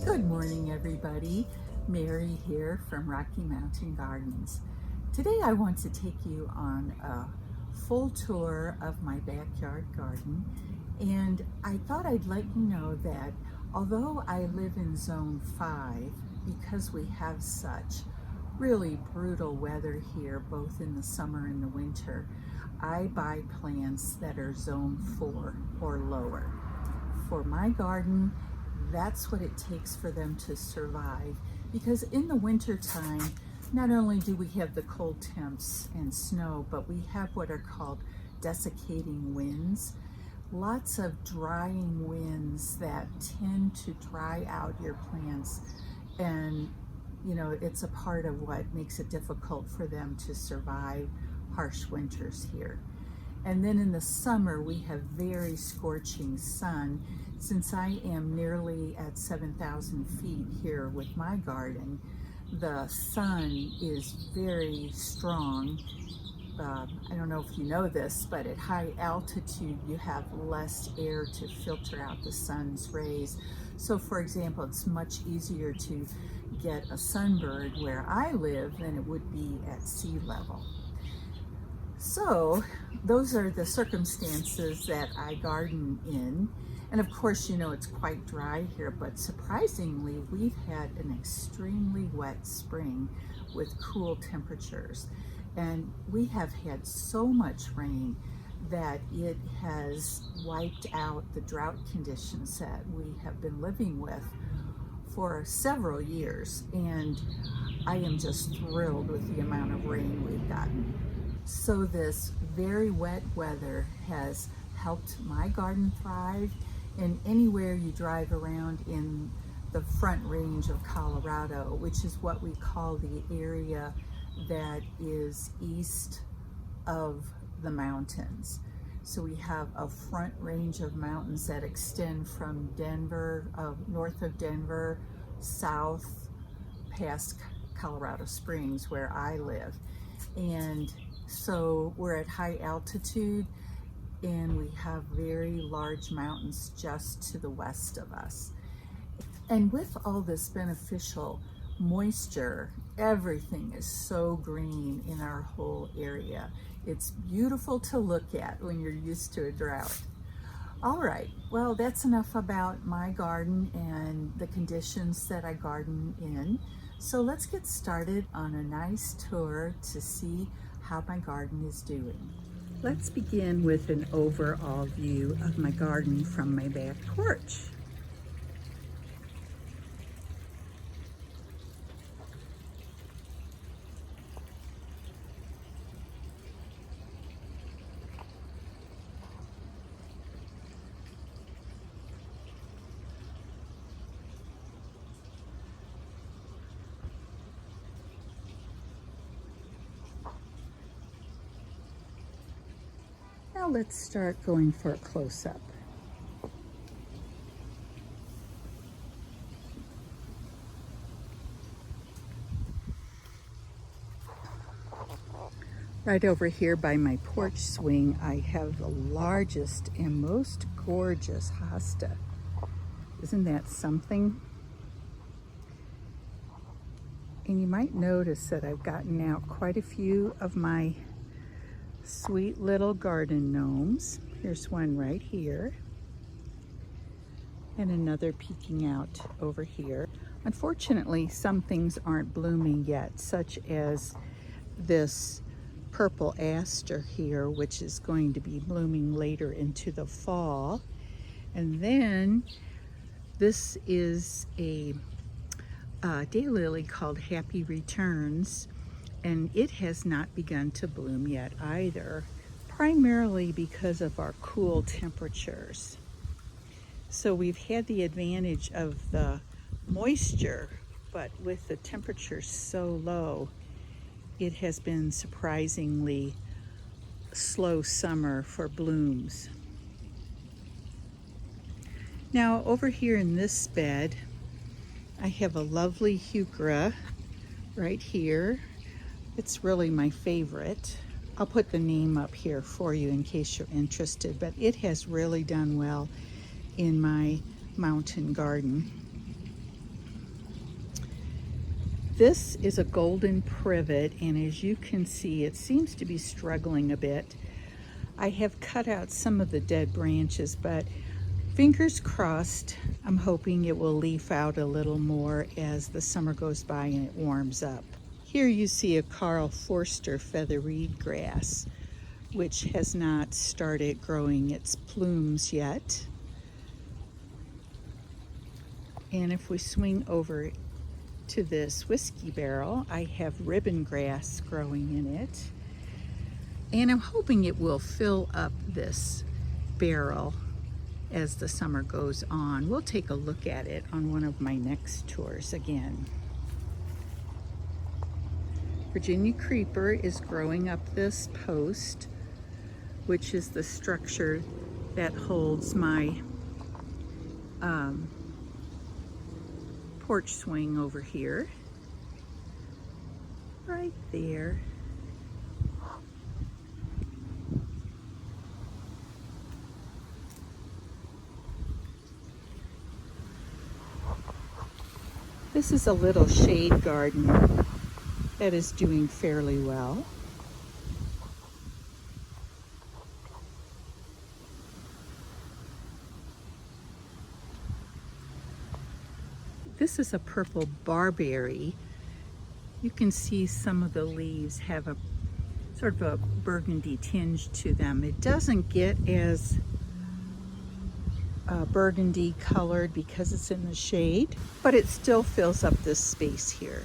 Good morning, everybody. Mary here from Rocky Mountain Gardens. Today I want to take you on a full tour of my backyard garden, and I thought I'd let you know that although I live in Zone 5, because we have such really brutal weather here both in the summer and the winter, I buy plants that are Zone 4 or lower. For my garden, that's what it takes for them to survive, because in the winter time, not only do we have the cold temps and snow, but we have what are called desiccating winds. Lots of drying winds that tend to dry out your plants, and it's a part of what makes it difficult for them to survive harsh winters here. And then in the summer, we have very scorching sun. Since I am nearly at 7,000 feet here with my garden, the sun is very strong. I don't know if you know this, but at high altitude, you have less air to filter out the sun's rays. So for example, it's much easier to get a sunburn where I live than it would be at sea level. So those are the circumstances that I garden in. And of course, it's quite dry here, but surprisingly, we've had an extremely wet spring with cool temperatures. And we have had so much rain that it has wiped out the drought conditions that we have been living with for several years. And I am just thrilled with the amount of rain we've gotten. So this very wet weather has helped my garden thrive, and anywhere you drive around in the Front Range of Colorado, which is what we call the area that is east of the mountains. So we have a front range of mountains that extend from Denver, north of Denver, south past Colorado Springs where I live. And so we're at high altitude, and we have very large mountains just to the west of us. And with all this beneficial moisture, everything is so green in our whole area. It's beautiful to look at when you're used to a drought. All right, well, that's enough about my garden and the conditions that I garden in. So let's get started on a nice tour to see how my garden is doing. Let's begin with an overall view of my garden from my back porch. Now let's start going for a close-up. Right over here by my porch swing, I have the largest and most gorgeous hosta. Isn't that something? And you might notice that I've gotten out quite a few of my sweet little garden gnomes. Here's one right here, and another peeking out over here. Unfortunately, some things aren't blooming yet, such as this purple aster here, which is going to be blooming later into the fall. And then this is a daylily called Happy Returns, and it has not begun to bloom yet either, primarily because of our cool temperatures. So we've had the advantage of the moisture, but with the temperatures so low, it has been surprisingly slow summer for blooms. Now over here in this bed, I have a lovely heuchera right here. It's really my favorite. I'll put the name up here for you in case you're interested, but it has really done well in my mountain garden. This is a golden privet, and as you can see, it seems to be struggling a bit. I have cut out some of the dead branches, but fingers crossed, I'm hoping it will leaf out a little more as the summer goes by and it warms up. Here you see a Carl Forster featherweed grass, which has not started growing its plumes yet. And if we swing over to this whiskey barrel, I have ribbon grass growing in it. And I'm hoping it will fill up this barrel as the summer goes on. We'll take a look at it on one of my next tours again. Virginia creeper is growing up this post, which is the structure that holds my porch swing over here. Right there. This is a little shade garden that is doing fairly well. This is a purple barberry. You can see some of the leaves have a sort of a burgundy tinge to them. It doesn't get as burgundy colored because it's in the shade, but it still fills up this space here.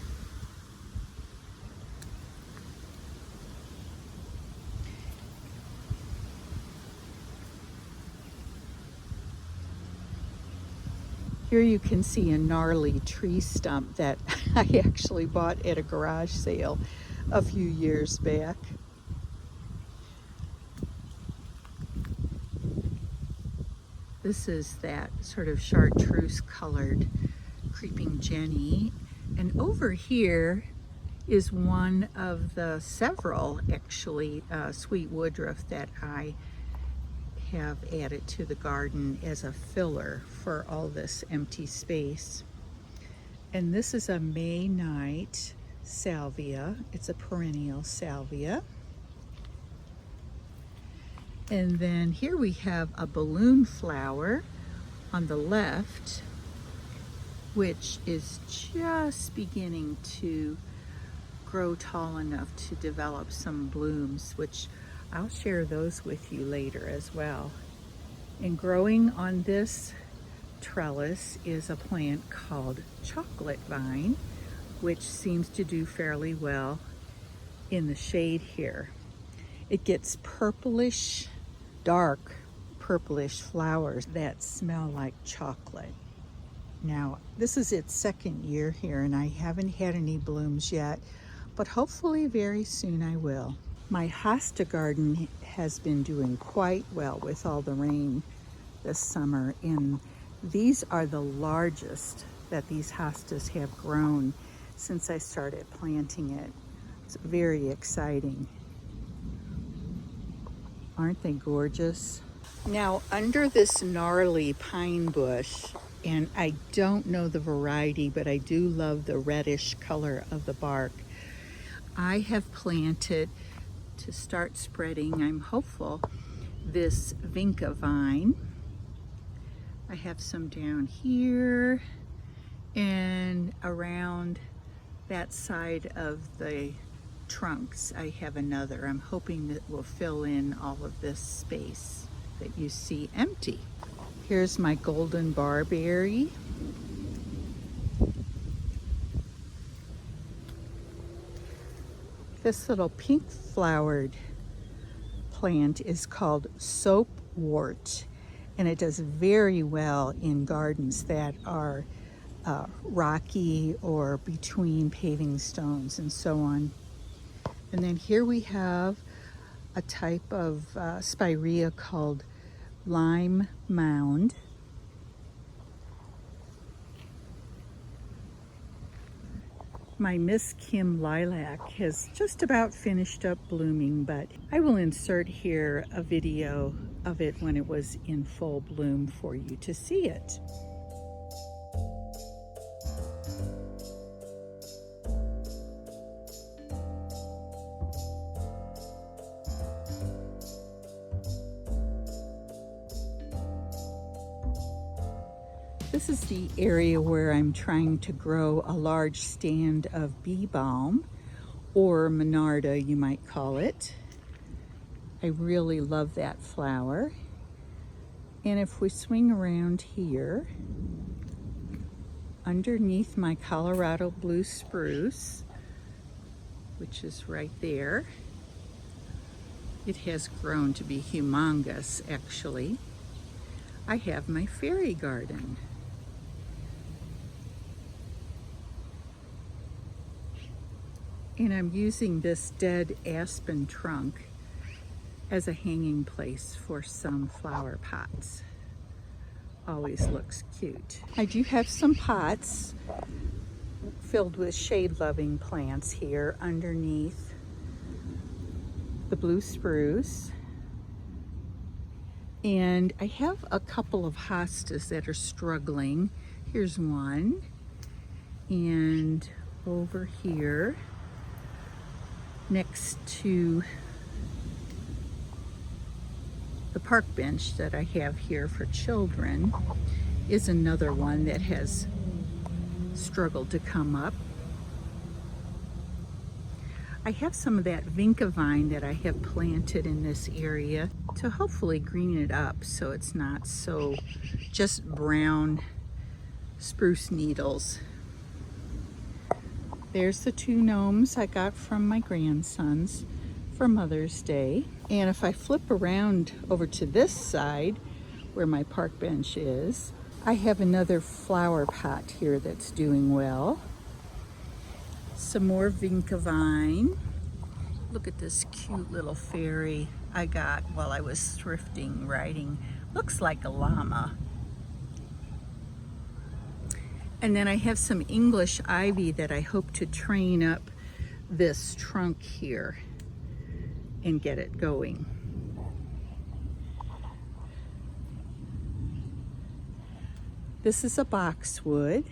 Here you can see a gnarly tree stump that I actually bought at a garage sale a few years back. This is that sort of chartreuse colored creeping jenny. And over here is one of the several actually sweet woodruff that I have added to the garden as a filler for all this empty space. And this is a May night salvia. It's a perennial salvia. And then here we have a balloon flower on the left, which is just beginning to grow tall enough to develop some blooms, which I'll share those with you later as well. And growing on this trellis is a plant called chocolate vine, which seems to do fairly well in the shade here. It gets purplish, dark purplish flowers that smell like chocolate. Now, this is its second year here and I haven't had any blooms yet, but hopefully very soon I will. My hosta garden has been doing quite well with all the rain this summer, and these are the largest that these hostas have grown since I started planting it. It's very exciting. Aren't they gorgeous? Now, under this gnarly pine bush, and I don't know the variety, but I do love the reddish color of the bark, I have planted, to start spreading, I'm hopeful, this vinca vine. I have some down here and around that side of the trunks I have another. I'm hoping that will fill in all of this space that you see empty. Here's my golden barberry. This little pink flowered plant is called soapwort, and it does very well in gardens that are rocky or between paving stones and so on. And then here we have a type of spirea called lime mound. My Miss Kim lilac has just about finished up blooming, but I will insert here a video of it when it was in full bloom for you to see it. This is the area where I'm trying to grow a large stand of bee balm, or monarda you might call it. I really love that flower. And if we swing around here, underneath my Colorado blue spruce, which is right there, it has grown to be humongous actually. I have my fairy garden. And I'm using this dead aspen trunk as a hanging place for some flower pots. Always looks cute. I do have some pots filled with shade-loving plants here underneath the blue spruce. And I have a couple of hostas that are struggling. Here's one. And over here, next to the park bench that I have here for children, is another one that has struggled to come up. I have some of that vinca vine that I have planted in this area to hopefully green it up so it's not so just brown spruce needles. There's the two gnomes I got from my grandsons for Mother's Day. And if I flip around over to this side where my park bench is, I have another flower pot here that's doing well. Some more vinca vine. Look at this cute little fairy I got while I was thrifting, riding. Looks like a llama. And then I have some English ivy that I hope to train up this trunk here and get it going. This is a boxwood.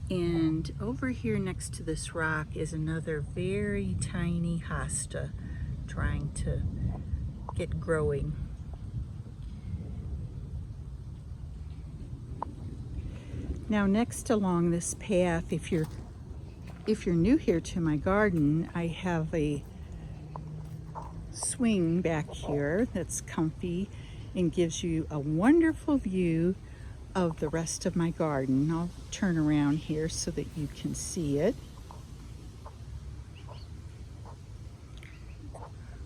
And over here next to this rock is another very tiny hosta trying to get growing. Now next along this path, if you're new here to my garden, I have a swing back here that's comfy and gives you a wonderful view of the rest of my garden. I'll turn around here so that you can see it.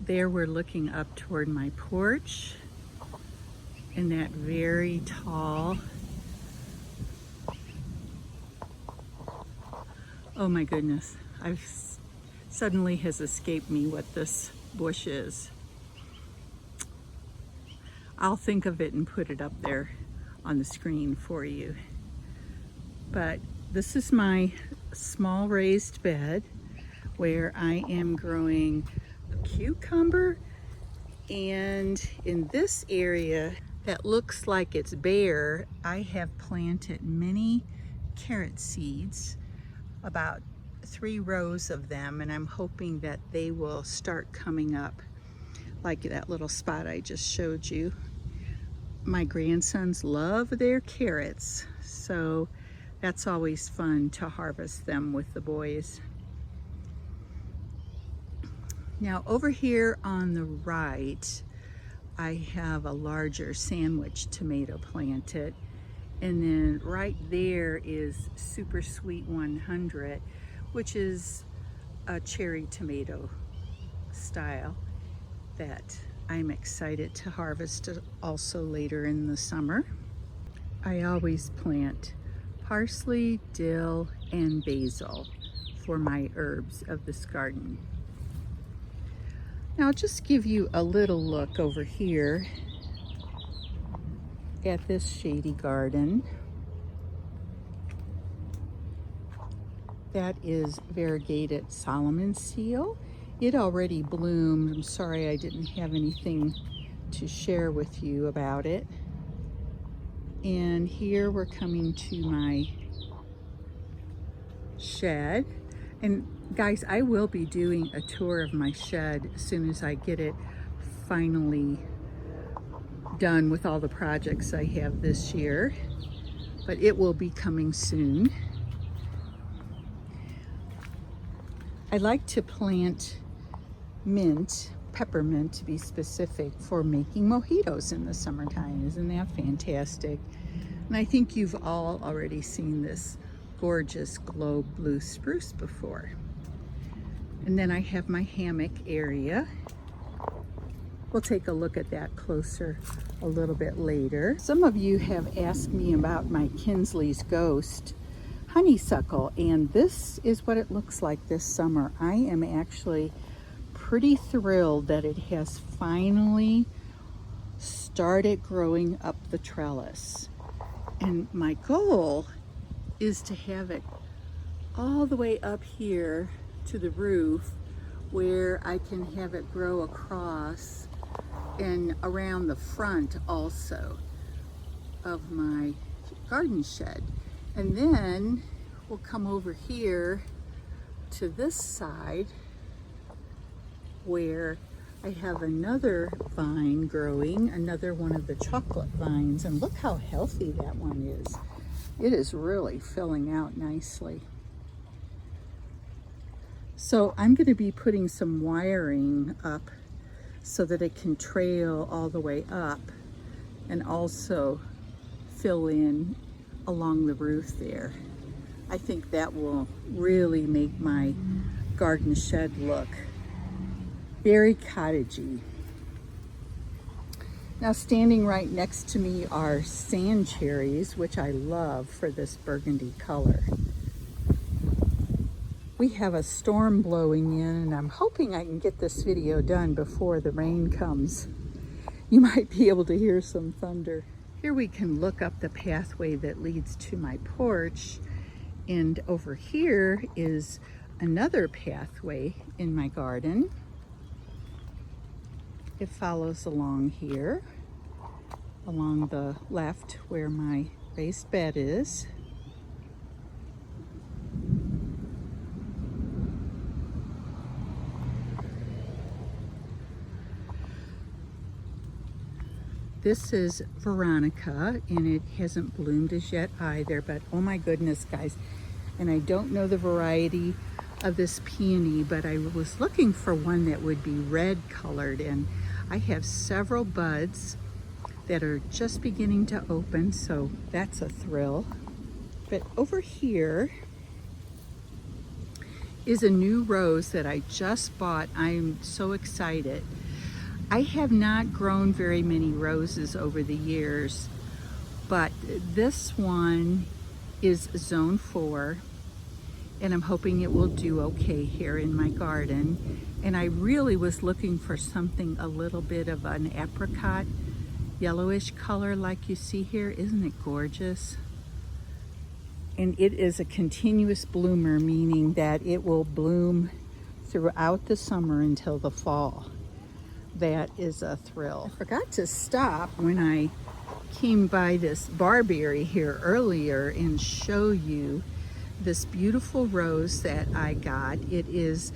There we're looking up toward my porch and that very tall, oh my goodness, suddenly has escaped me what this bush is. I'll think of it and put it up there on the screen for you. But this is my small raised bed where I am growing a cucumber, and in this area that looks like it's bare, I have planted many carrot seeds, about 3 rows of them, and I'm hoping that they will start coming up like that little spot I just showed you. My grandsons love their carrots, so that's always fun to harvest them with the boys. Now over here on the right, I have a larger sandwich tomato planted, and then right there is Super Sweet 100, which is a cherry tomato style that I'm excited to harvest also later in the summer. I always plant parsley, dill, and basil for my herbs of this garden. Now I'll just give you a little look over here at this shady garden. That is variegated Solomon seal. It already bloomed. I'm sorry I didn't have anything to share with you about it. And here we're coming to my shed. And guys, I will be doing a tour of my shed as soon as I get it finally done with all the projects I have this year, but it will be coming soon. I like to plant mint, peppermint to be specific, for making mojitos in the summertime. Isn't that fantastic? And I think you've all already seen this gorgeous globe blue spruce before. And then I have my hammock area. We'll take a look at that closer a little bit later. Some of you have asked me about my Kinsley's Ghost honeysuckle, and this is what it looks like this summer. I am actually pretty thrilled that it has finally started growing up the trellis. And my goal is to have it all the way up here to the roof, where I can have it grow across and around the front also of my garden shed. And then we'll come over here to this side where I have another vine growing, another one of the chocolate vines, and look how healthy that one is. It is really filling out nicely. So I'm going to be putting some wiring up so that it can trail all the way up and also fill in along the roof there. I think that will really make my garden shed look very cottagey. Now, standing right next to me are sand cherries, which I love for this burgundy color. We have a storm blowing in, and I'm hoping I can get this video done before the rain comes. You might be able to hear some thunder. Here we can look up the pathway that leads to my porch, and over here is another pathway in my garden. It follows along here, along the left where my raised bed is. This is Veronica, and it hasn't bloomed as yet either, but oh my goodness, guys. And I don't know the variety of this peony, but I was looking for one that would be red colored, and I have several buds that are just beginning to open, so that's a thrill. But over here is a new rose that I just bought. I'm so excited. I have not grown very many roses over the years, but this one is zone 4, and I'm hoping it will do okay here in my garden. And I really was looking for something a little bit of an apricot yellowish color like you see here. Isn't it gorgeous? And it is a continuous bloomer, meaning that it will bloom throughout the summer until the fall. That is a thrill. I forgot to stop when I came by this barberry here earlier and show you this beautiful rose that I got. It is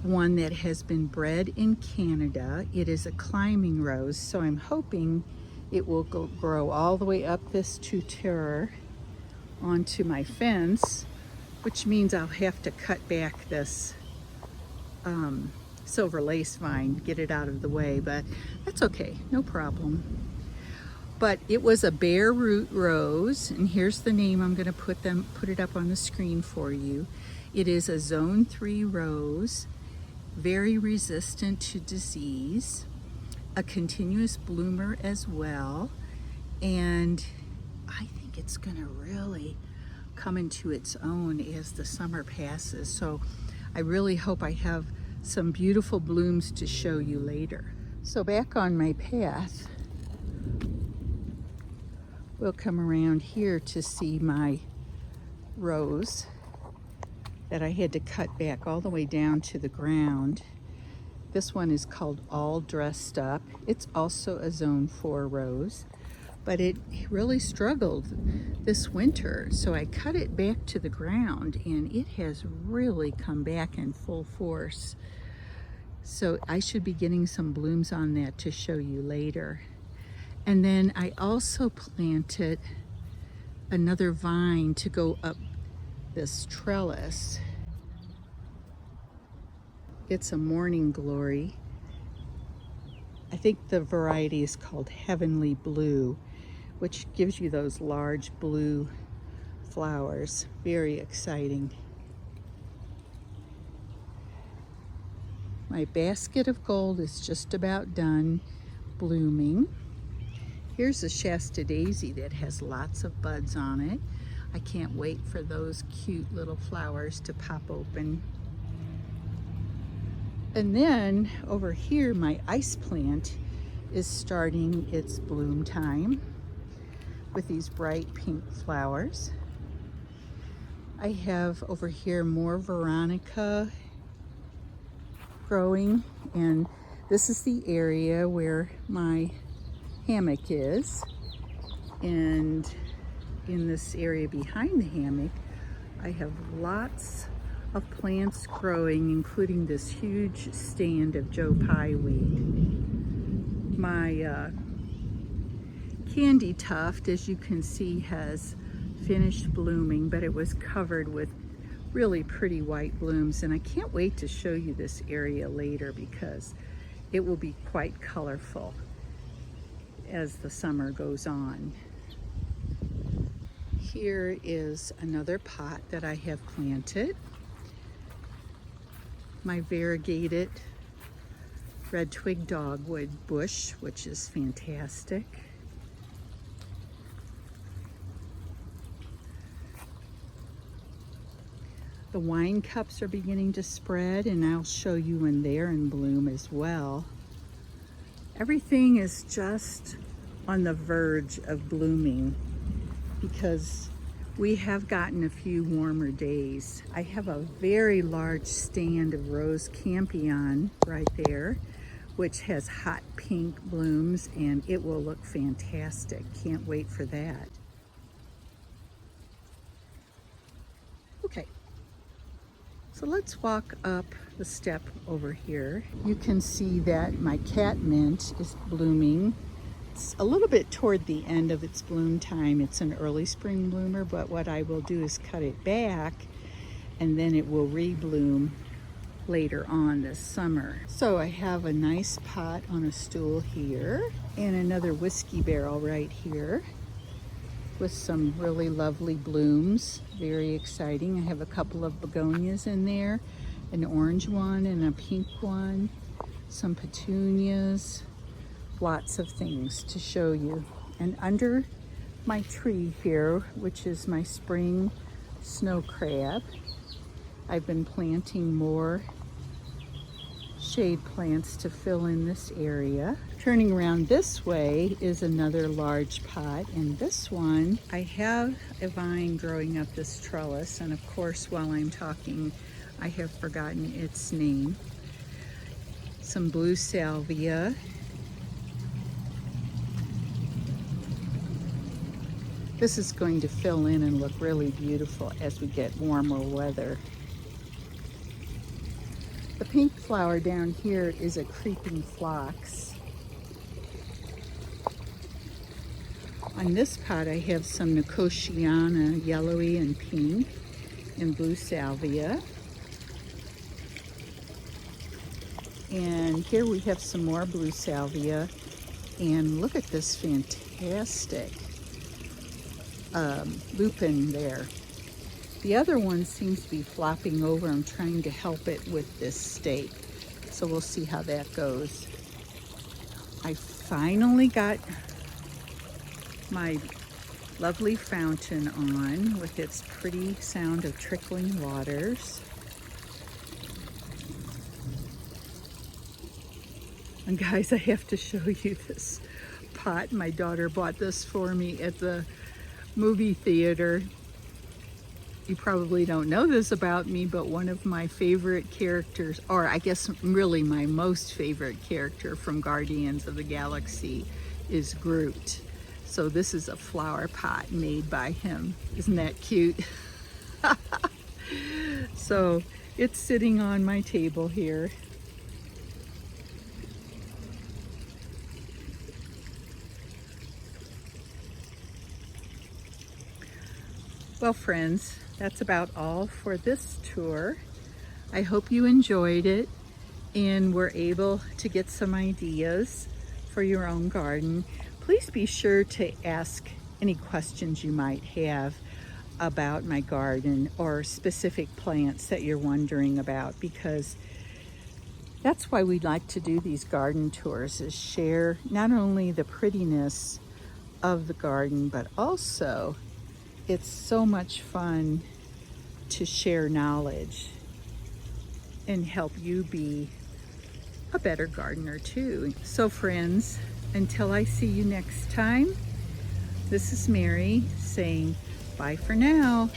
one that has been bred in Canada. It is a climbing rose, so I'm hoping it will grow all the way up this tuteur onto my fence, which means I'll have to cut back this silver lace vine, get it out of the way, but that's okay, no problem. But it was a bare root rose, and here's the name. I'm going to put it up on the screen for you. It is a zone 3 rose, very resistant to disease, a continuous bloomer as well, and I think it's going to really come into its own as the summer passes. So I really hope I have some beautiful blooms to show you later. So back on my path, we'll come around here to see my rose that I had to cut back all the way down to the ground. This one is called All Dressed Up. It's also a zone 4 rose, but it really struggled this winter. So I cut it back to the ground, and it has really come back in full force. So I should be getting some blooms on that to show you later. And then I also planted another vine to go up this trellis. It's a morning glory. I think the variety is called Heavenly Blue, which gives you those large blue flowers. Very exciting. My basket of gold is just about done blooming. Here's a Shasta daisy that has lots of buds on it. I can't wait for those cute little flowers to pop open. And then over here, my ice plant is starting its bloom time with these bright pink flowers. I have over here more Veronica growing, and this is the area where my hammock is. And in this area behind the hammock, I have lots of plants growing, including this huge stand of Joe Pye weed. My candy tuft, as you can see, has finished blooming, but it was covered with really pretty white blooms, and I can't wait to show you this area later because it will be quite colorful as the summer goes on. Here is another pot that I have planted. My variegated red twig dogwood bush, which is fantastic. The wine cups are beginning to spread, and I'll show you when they're in bloom as well. Everything is just on the verge of blooming because we have gotten a few warmer days. I have a very large stand of rose campion right there, which has hot pink blooms, and it will look fantastic. Can't wait for that. Okay, so let's walk up the step over here. You can see that my catmint is blooming. It's a little bit toward the end of its bloom time. It's an early spring bloomer, but what I will do is cut it back and then it will rebloom later on this summer. So I have a nice pot on a stool here and another whiskey barrel right here with some really lovely blooms. Very exciting. I have a couple of begonias in there, an orange one and a pink one, some petunias, lots of things to show you. And under my tree here, which is my spring snow crab, I've been planting more shade plants to fill in this area. Turning around this way is another large pot, and this one, I have a vine growing up this trellis, and of course while I'm talking I have forgotten its name. Some blue salvia. This is going to fill in and look really beautiful as we get warmer weather. The pink flower down here is a creeping phlox. On this pot I have some Nicotiana, yellowy and pink, and blue salvia. And here we have some more blue salvia, and look at this fantastic lupin there. The other one seems to be flopping over. I'm trying to help it with this stake, so we'll see how that goes. I finally got my lovely fountain on with its pretty sound of trickling waters. And guys, I have to show you this pot. My daughter bought this for me at the movie theater. You probably don't know this about me, but one of my favorite characters, or I guess really my most favorite character from Guardians of the Galaxy, is Groot. So this is a flower pot made by him. Isn't that cute? So it's sitting on my table here. Well, friends, that's about all for this tour. I hope you enjoyed it and were able to get some ideas for your own garden. Please be sure to ask any questions you might have about my garden or specific plants that you're wondering about, because that's why we'd like to do these garden tours, is share not only the prettiness of the garden, but also it's so much fun to share knowledge and help you be a better gardener too. So friends, until I see you next time, this is Mary saying bye for now.